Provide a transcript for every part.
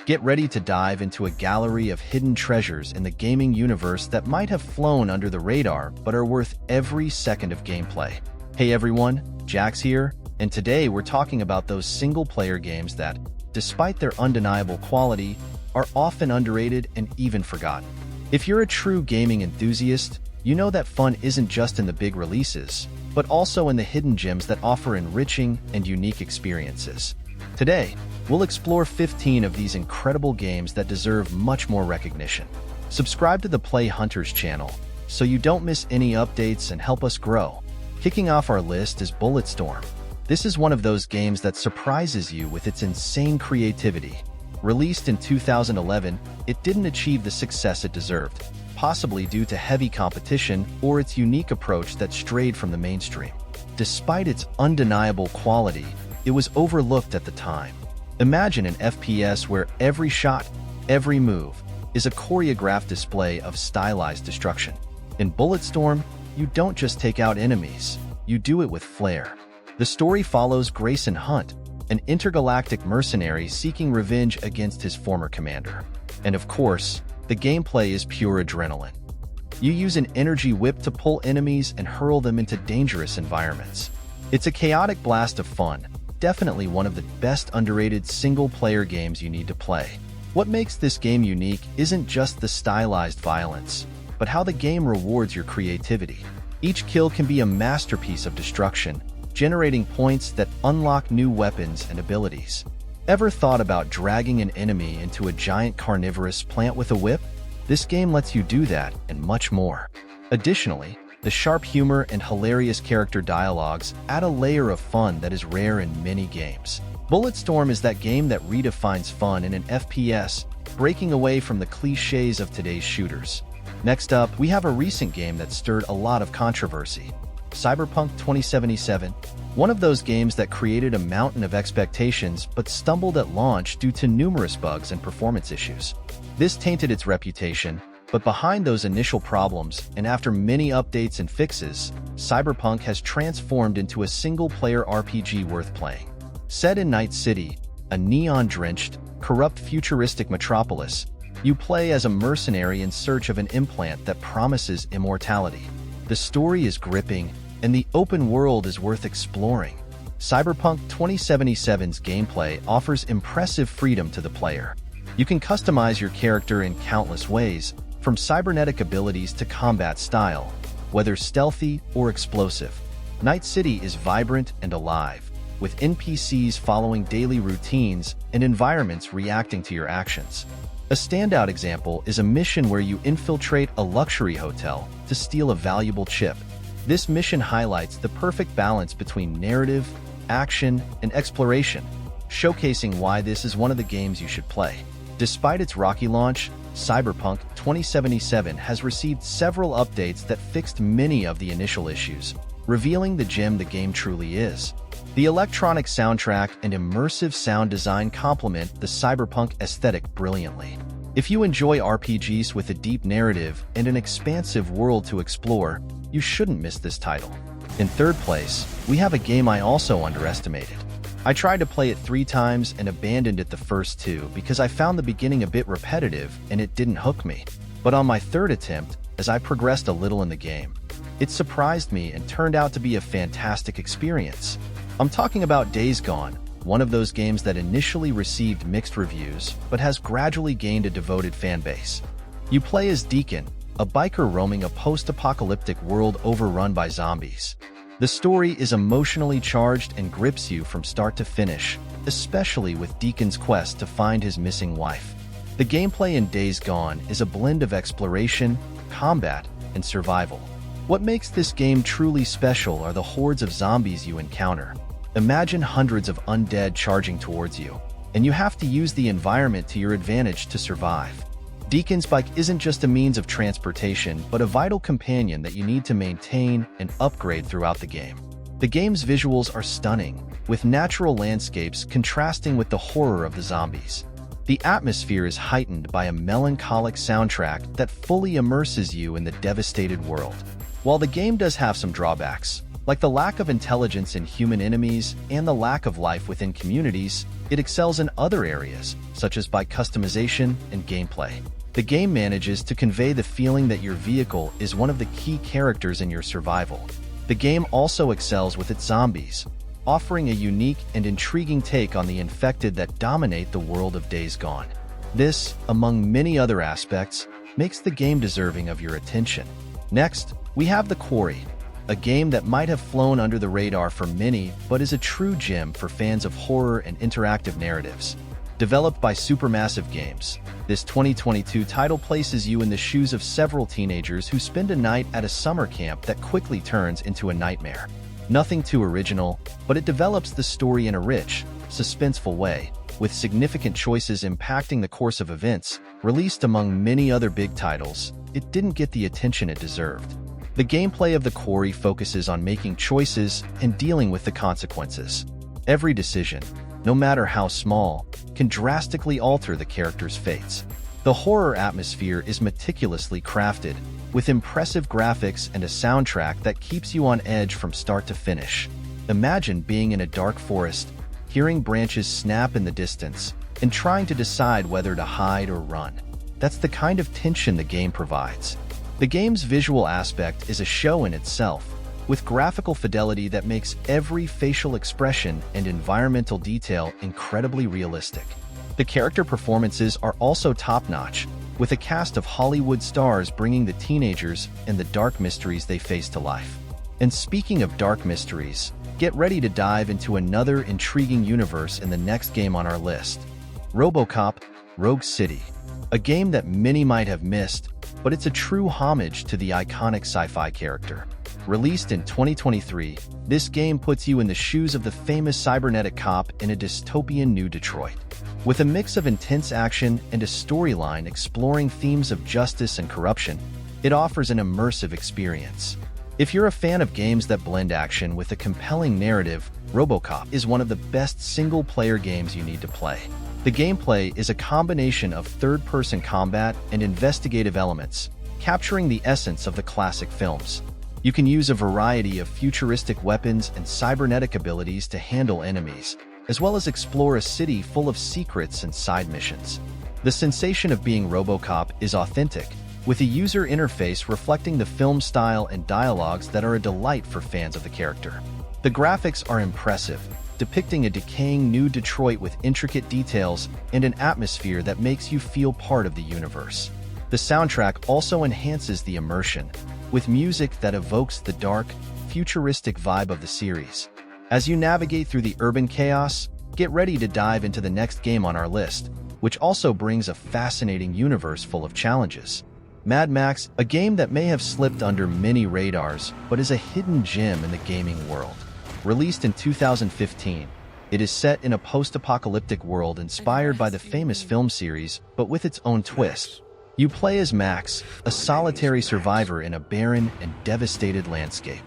Get ready to dive into a gallery of hidden treasures in the gaming universe that might have flown under the radar but are worth every second of gameplay. Hey everyone, Jax here, and today we're talking about those single-player games that, despite their undeniable quality, are often underrated and even forgotten. If you're a true gaming enthusiast, you know that fun isn't just in the big releases, but also in the hidden gems that offer enriching and unique experiences. Today, we'll explore 15 of these incredible games that deserve much more recognition. Subscribe to the Play Hunters channel so you don't miss any updates and help us grow. Kicking off our list is Bulletstorm. This is one of those games that surprises you with its insane creativity. Released in 2011, it didn't achieve the success it deserved, possibly due to heavy competition or its unique approach that strayed from the mainstream. Despite its undeniable quality, it was overlooked at the time. Imagine an FPS where every shot, every move, is a choreographed display of stylized destruction. In Bulletstorm, you don't just take out enemies, you do it with flair. The story follows Grayson Hunt, an intergalactic mercenary seeking revenge against his former commander. And of course, the gameplay is pure adrenaline. You use an energy whip to pull enemies and hurl them into dangerous environments. It's a chaotic blast of fun, definitely one of the best underrated single-player games you need to play. What makes this game unique isn't just the stylized violence, but how the game rewards your creativity. Each kill can be a masterpiece of destruction, generating points that unlock new weapons and abilities. Ever thought about dragging an enemy into a giant carnivorous plant with a whip? This game lets you do that and much more. Additionally, the sharp humor and hilarious character dialogues add a layer of fun that is rare in many games. Bulletstorm is that game that redefines fun in an FPS, breaking away from the cliches of today's shooters. Next up, we have a recent game that stirred a lot of controversy. Cyberpunk 2077, one of those games that created a mountain of expectations but stumbled at launch due to numerous bugs and performance issues. This tainted its reputation, but behind those initial problems, and after many updates and fixes, Cyberpunk has transformed into a single-player RPG worth playing. Set in Night City, a neon-drenched, corrupt futuristic metropolis, you play as a mercenary in search of an implant that promises immortality. The story is gripping, and the open world is worth exploring. Cyberpunk 2077's gameplay offers impressive freedom to the player. You can customize your character in countless ways, from cybernetic abilities to combat style, whether stealthy or explosive. Night City is vibrant and alive, with NPCs following daily routines and environments reacting to your actions. A standout example is a mission where you infiltrate a luxury hotel to steal a valuable chip. This mission highlights the perfect balance between narrative, action, and exploration, showcasing why this is one of the games you should play. Despite its rocky launch, Cyberpunk 2077 has received several updates that fixed many of the initial issues, revealing the gem the game truly is. The electronic soundtrack and immersive sound design complement the cyberpunk aesthetic brilliantly. If you enjoy RPGs with a deep narrative and an expansive world to explore, you shouldn't miss this title. In third place, we have a game I also underestimated. I tried to play it 3 times and abandoned it the first 2 because I found the beginning a bit repetitive and it didn't hook me. But on my third attempt, as I progressed a little in the game, it surprised me and turned out to be a fantastic experience. I'm talking about Days Gone, one of those games that initially received mixed reviews but has gradually gained a devoted fanbase. You play as Deacon, a biker roaming a post-apocalyptic world overrun by zombies. The story is emotionally charged and grips you from start to finish, especially with Deacon's quest to find his missing wife. The gameplay in Days Gone is a blend of exploration, combat, and survival. What makes this game truly special are the hordes of zombies you encounter. Imagine hundreds of undead charging towards you, and you have to use the environment to your advantage to survive. Deacon's bike isn't just a means of transportation, but a vital companion that you need to maintain and upgrade throughout the game. The game's visuals are stunning, with natural landscapes contrasting with the horror of the zombies. The atmosphere is heightened by a melancholic soundtrack that fully immerses you in the devastated world. While the game does have some drawbacks, Like the lack of intelligence in human enemies and the lack of life within communities, it excels in other areas, such as by customization and gameplay. The game manages to convey the feeling that your vehicle is one of the key characters in your survival. The game also excels with its zombies, offering a unique and intriguing take on the infected that dominate the world of Days Gone. This, among many other aspects, makes the game deserving of your attention. Next, we have The Quarry, a game that might have flown under the radar for many but is a true gem for fans of horror and interactive narratives. Developed by Supermassive Games, this 2022 title places you in the shoes of several teenagers who spend a night at a summer camp that quickly turns into a nightmare. Nothing too original, but it develops the story in a rich, suspenseful way, with significant choices impacting the course of events. Released among many other big titles, it didn't get the attention it deserved. The gameplay of The Quarry focuses on making choices and dealing with the consequences. Every decision, no matter how small, can drastically alter the character's fates. The horror atmosphere is meticulously crafted, with impressive graphics and a soundtrack that keeps you on edge from start to finish. Imagine being in a dark forest, hearing branches snap in the distance, and trying to decide whether to hide or run. That's the kind of tension the game provides. The game's visual aspect is a show in itself, with graphical fidelity that makes every facial expression and environmental detail incredibly realistic. The character performances are also top-notch, with a cast of Hollywood stars bringing the teenagers and the dark mysteries they face to life. And speaking of dark mysteries, get ready to dive into another intriguing universe in the next game on our list, RoboCop: Rogue City, a game that many might have missed, but it's a true homage to the iconic sci-fi character. Released in 2023, this game puts you in the shoes of the famous cybernetic cop in a dystopian New Detroit. With a mix of intense action and a storyline exploring themes of justice and corruption, it offers an immersive experience. If you're a fan of games that blend action with a compelling narrative, RoboCop is one of the best single-player games you need to play. The gameplay is a combination of third-person combat and investigative elements, capturing the essence of the classic films. You can use a variety of futuristic weapons and cybernetic abilities to handle enemies, as well as explore a city full of secrets and side missions. The sensation of being RoboCop is authentic, with a user interface reflecting the film style and dialogues that are a delight for fans of the character. The graphics are impressive, depicting a decaying New Detroit with intricate details and an atmosphere that makes you feel part of the universe. The soundtrack also enhances the immersion, with music that evokes the dark, futuristic vibe of the series. As you navigate through the urban chaos, get ready to dive into the next game on our list, which also brings a fascinating universe full of challenges. Mad Max, a game that may have slipped under many radars, but is a hidden gem in the gaming world. Released in 2015, it is set in a post-apocalyptic world inspired by the famous film series, but with its own twist. You play as Max, a solitary survivor in a barren and devastated landscape.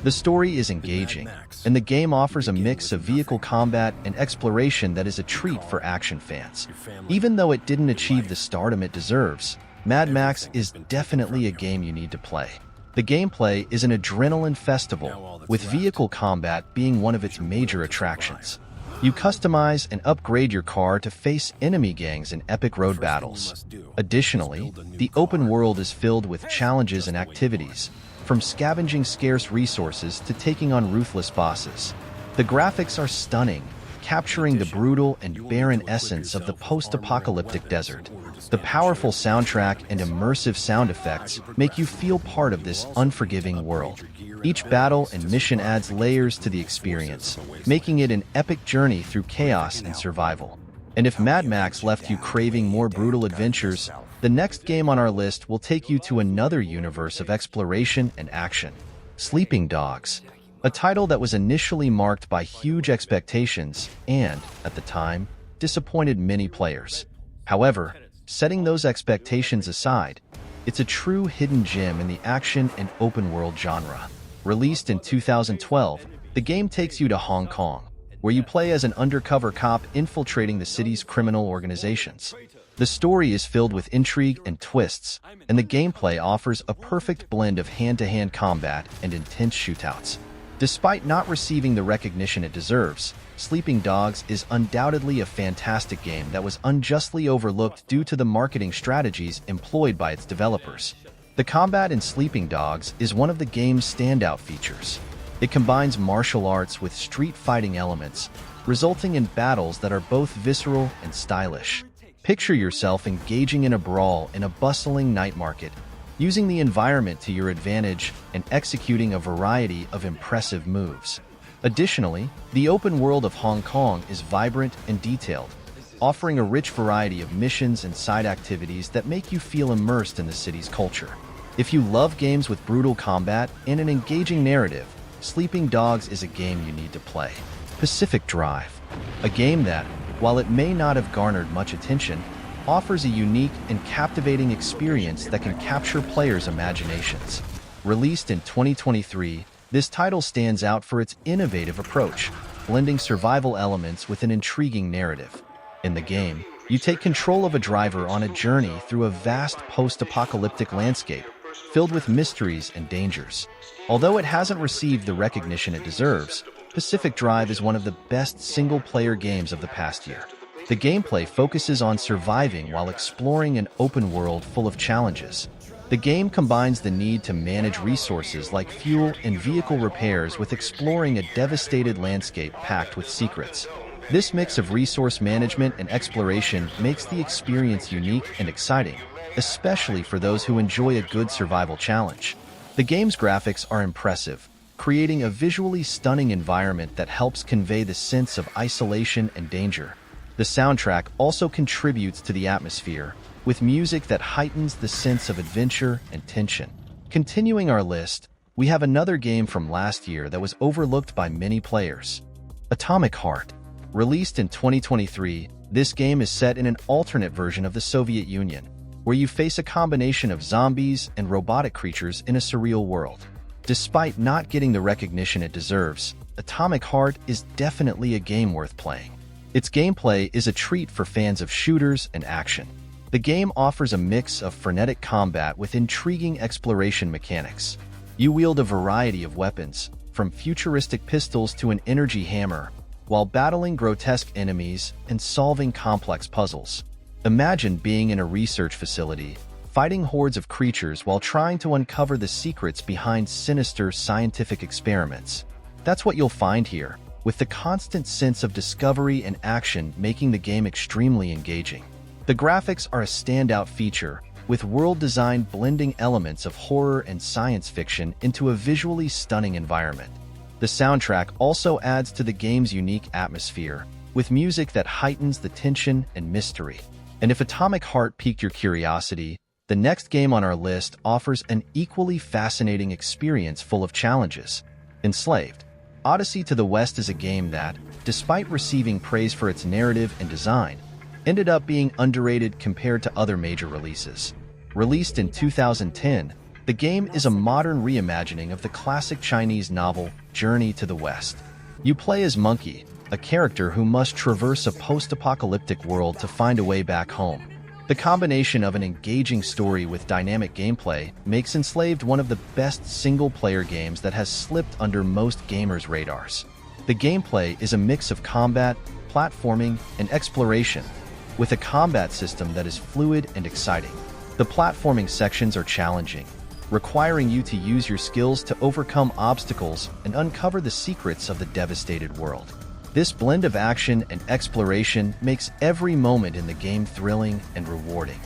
The story is engaging, and the game offers a mix of vehicle combat and exploration that is a treat for action fans. Even though it didn't achieve the stardom it deserves, Mad Max is definitely a game you need to play. The gameplay is an adrenaline festival, with vehicle combat being one of its major attractions. You customize and upgrade your car to face enemy gangs in epic road battles. Additionally, the open world is filled with challenges and activities, from scavenging scarce resources to taking on ruthless bosses. The graphics are stunning, capturing the brutal and barren essence of the post-apocalyptic desert. The powerful soundtrack and immersive sound effects make you feel part of this unforgiving world. Each battle and mission adds layers to the experience, making it an epic journey through chaos and survival. And if Mad Max left you craving more brutal adventures, the next game on our list will take you to another universe of exploration and action. Sleeping Dogs, a title that was initially marked by huge expectations and, at the time, disappointed many players. However, setting those expectations aside, it's a true hidden gem in the action and open-world genre. Released in 2012, the game takes you to Hong Kong, where you play as an undercover cop infiltrating the city's criminal organizations. The story is filled with intrigue and twists, and the gameplay offers a perfect blend of hand-to-hand combat and intense shootouts. Despite not receiving the recognition it deserves, Sleeping Dogs is undoubtedly a fantastic game that was unjustly overlooked due to the marketing strategies employed by its developers. The combat in Sleeping Dogs is one of the game's standout features. It combines martial arts with street fighting elements, resulting in battles that are both visceral and stylish. Picture yourself engaging in a brawl in a bustling night market, using the environment to your advantage and executing a variety of impressive moves. Additionally, the open world of Hong Kong is vibrant and detailed, offering a rich variety of missions and side activities that make you feel immersed in the city's culture. If you love games with brutal combat and an engaging narrative, Sleeping Dogs is a game you need to play. Pacific Drive, a game that, while it may not have garnered much attention, offers a unique and captivating experience that can capture players' imaginations. Released in 2023, this title stands out for its innovative approach, blending survival elements with an intriguing narrative. In the game, you take control of a driver on a journey through a vast post-apocalyptic landscape, filled with mysteries and dangers. Although it hasn't received the recognition it deserves, Pacific Drive is one of the best single-player games of the past year. The gameplay focuses on surviving while exploring an open world full of challenges. The game combines the need to manage resources like fuel and vehicle repairs with exploring a devastated landscape packed with secrets. This mix of resource management and exploration makes the experience unique and exciting, especially for those who enjoy a good survival challenge. The game's graphics are impressive, creating a visually stunning environment that helps convey the sense of isolation and danger. The soundtrack also contributes to the atmosphere, with music that heightens the sense of adventure and tension. Continuing our list, we have another game from last year that was overlooked by many players. Atomic Heart. Released in 2023, this game is set in an alternate version of the Soviet Union, where you face a combination of zombies and robotic creatures in a surreal world. Despite not getting the recognition it deserves, Atomic Heart is definitely a game worth playing. Its gameplay is a treat for fans of shooters and action. The game offers a mix of frenetic combat with intriguing exploration mechanics. You wield a variety of weapons, from futuristic pistols to an energy hammer, while battling grotesque enemies and solving complex puzzles. Imagine being in a research facility, fighting hordes of creatures while trying to uncover the secrets behind sinister scientific experiments. That's what you'll find here, with the constant sense of discovery and action making the game extremely engaging. The graphics are a standout feature, with world design blending elements of horror and science fiction into a visually stunning environment. The soundtrack also adds to the game's unique atmosphere, with music that heightens the tension and mystery. And if Atomic Heart piqued your curiosity, the next game on our list offers an equally fascinating experience full of challenges. Enslaved. Odyssey to the West is a game that, despite receiving praise for its narrative and design, ended up being underrated compared to other major releases. Released in 2010, the game is a modern reimagining of the classic Chinese novel Journey to the West. You play as Monkey, a character who must traverse a post-apocalyptic world to find a way back home. The combination of an engaging story with dynamic gameplay makes Enslaved one of the best single-player games that has slipped under most gamers' radars. The gameplay is a mix of combat, platforming, and exploration, with a combat system that is fluid and exciting. The platforming sections are challenging, requiring you to use your skills to overcome obstacles and uncover the secrets of the devastated world. This blend of action and exploration makes every moment in the game thrilling and rewarding.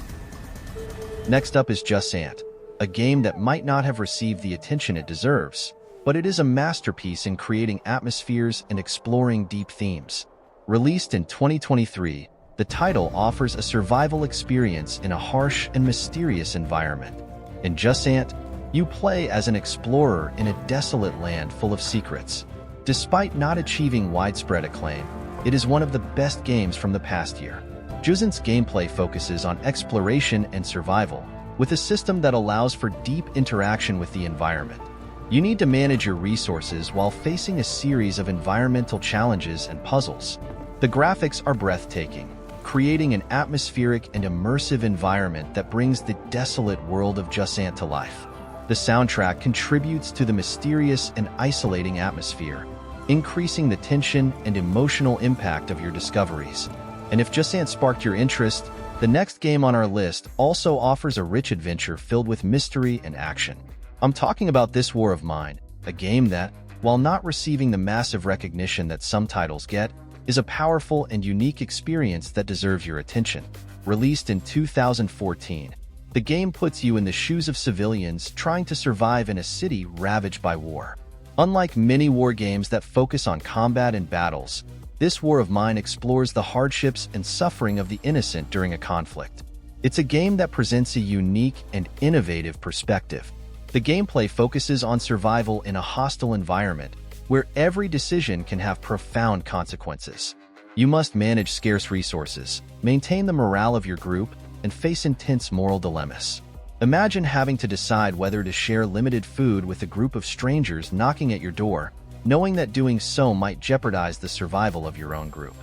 Next up is Jusant, a game that might not have received the attention it deserves, but it is a masterpiece in creating atmospheres and exploring deep themes. Released in 2023, the title offers a survival experience in a harsh and mysterious environment. In Jusant, you play as an explorer in a desolate land full of secrets. Despite not achieving widespread acclaim, it is one of the best games from the past year. Jusant's gameplay focuses on exploration and survival, with a system that allows for deep interaction with the environment. You need to manage your resources while facing a series of environmental challenges and puzzles. The graphics are breathtaking, creating an atmospheric and immersive environment that brings the desolate world of Jusant to life. The soundtrack contributes to the mysterious and isolating atmosphere, increasing the tension and emotional impact of your discoveries. And if Just Dance sparked your interest, the next game on our list also offers a rich adventure filled with mystery and action. I'm talking about This War of Mine, a game that, while not receiving the massive recognition that some titles get, is a powerful and unique experience that deserves your attention. Released in 2014, the game puts you in the shoes of civilians trying to survive in a city ravaged by war. Unlike many war games that focus on combat and battles, This War of Mine explores the hardships and suffering of the innocent during a conflict. It's a game that presents a unique and innovative perspective. The gameplay focuses on survival in a hostile environment, where every decision can have profound consequences. You must manage scarce resources, maintain the morale of your group, and face intense moral dilemmas. Imagine having to decide whether to share limited food with a group of strangers knocking at your door, knowing that doing so might jeopardize the survival of your own group.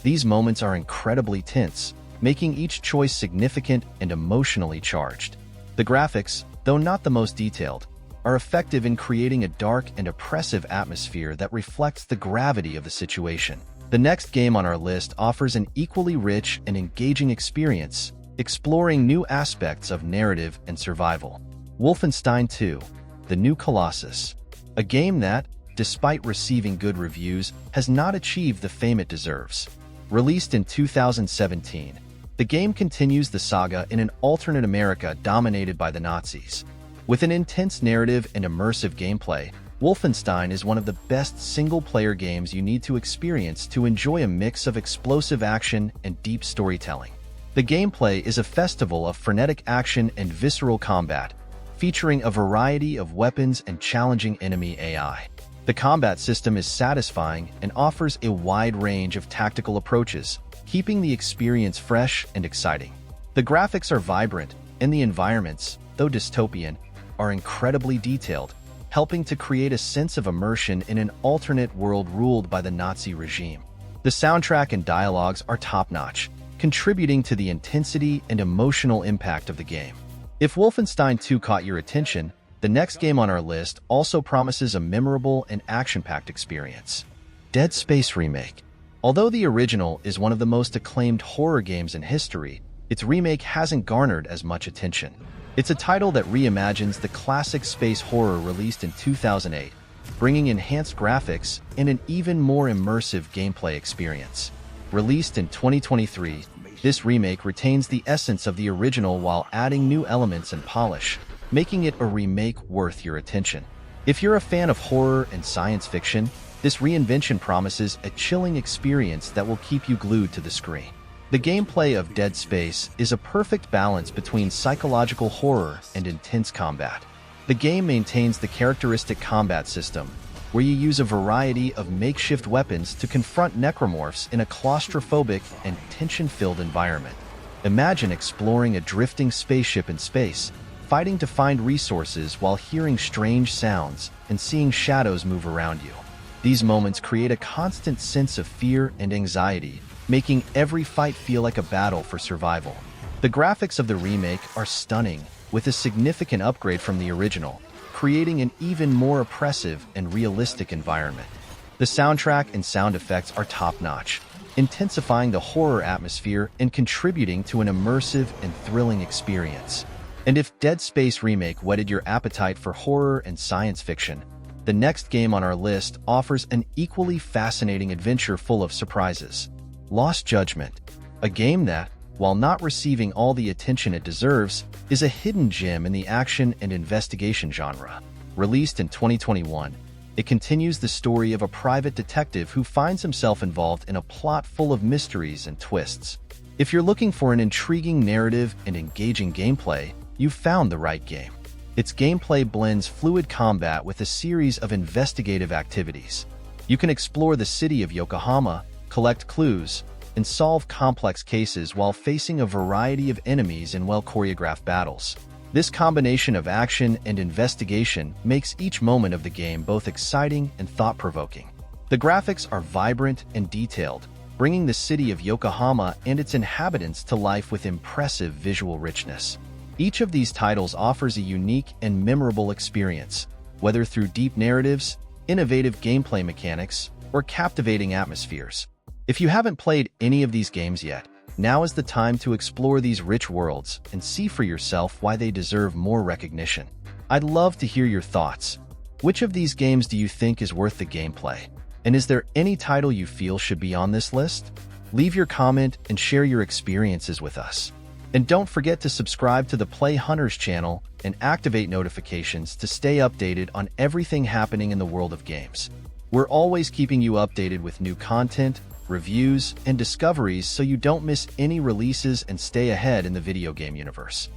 These moments are incredibly tense, making each choice significant and emotionally charged. The graphics, though not the most detailed, are effective in creating a dark and oppressive atmosphere that reflects the gravity of the situation. The next game on our list offers an equally rich and engaging experience, exploring new aspects of narrative and survival. Wolfenstein 2: The New Colossus, a game that, despite receiving good reviews, has not achieved the fame it deserves. Released in 2017, the game continues the saga in an alternate America dominated by the Nazis. With an intense narrative and immersive gameplay, Wolfenstein is one of the best single-player games you need to experience to enjoy a mix of explosive action and deep storytelling. The gameplay is a festival of frenetic action and visceral combat, featuring a variety of weapons and challenging enemy AI. The combat system is satisfying and offers a wide range of tactical approaches, keeping the experience fresh and exciting. The graphics are vibrant, and the environments, though dystopian, are incredibly detailed, helping to create a sense of immersion in an alternate world ruled by the Nazi regime. The soundtrack and dialogues are top-notch, contributing to the intensity and emotional impact of the game. If Wolfenstein 2 caught your attention, the next game on our list also promises a memorable and action-packed experience. Dead Space Remake. Although the original is one of the most acclaimed horror games in history, its remake hasn't garnered as much attention. It's a title that reimagines the classic space horror released in 2008, bringing enhanced graphics and an even more immersive gameplay experience. Released in 2023, this remake retains the essence of the original while adding new elements and polish, making it a remake worth your attention. If you're a fan of horror and science fiction, this reinvention promises a chilling experience that will keep you glued to the screen. The gameplay of Dead Space is a perfect balance between psychological horror and intense combat. The game maintains the characteristic combat system, where you use a variety of makeshift weapons to confront necromorphs in a claustrophobic and tension-filled environment. Imagine exploring a drifting spaceship in space, fighting to find resources while hearing strange sounds and seeing shadows move around you. These moments create a constant sense of fear and anxiety, making every fight feel like a battle for survival. The graphics of the remake are stunning, with a significant upgrade from the original, creating an even more oppressive and realistic environment. The soundtrack and sound effects are top-notch, intensifying the horror atmosphere and contributing to an immersive and thrilling experience. And if Dead Space Remake whetted your appetite for horror and science fiction, the next game on our list offers an equally fascinating adventure full of surprises. Lost Judgment, a game that, while not receiving all the attention it deserves, is a hidden gem in the action and investigation genre. Released in 2021, it continues the story of a private detective who finds himself involved in a plot full of mysteries and twists. If you're looking for an intriguing narrative and engaging gameplay, you've found the right game. Its gameplay blends fluid combat with a series of investigative activities. You can explore the city of Yokohama, collect clues, and solve complex cases while facing a variety of enemies in well-choreographed battles. This combination of action and investigation makes each moment of the game both exciting and thought-provoking. The graphics are vibrant and detailed, bringing the city of Yokohama and its inhabitants to life with impressive visual richness. Each of these titles offers a unique and memorable experience, whether through deep narratives, innovative gameplay mechanics, or captivating atmospheres. If you haven't played any of these games yet, now is the time to explore these rich worlds and see for yourself why they deserve more recognition. I'd love to hear your thoughts. Which of these games do you think is worth the gameplay? And is there any title you feel should be on this list? Leave your comment and share your experiences with us. And don't forget to subscribe to the Play Hunters channel and activate notifications to stay updated on everything happening in the world of games. We're always keeping you updated with new content, reviews, and discoveries so you don't miss any releases and stay ahead in the video game universe.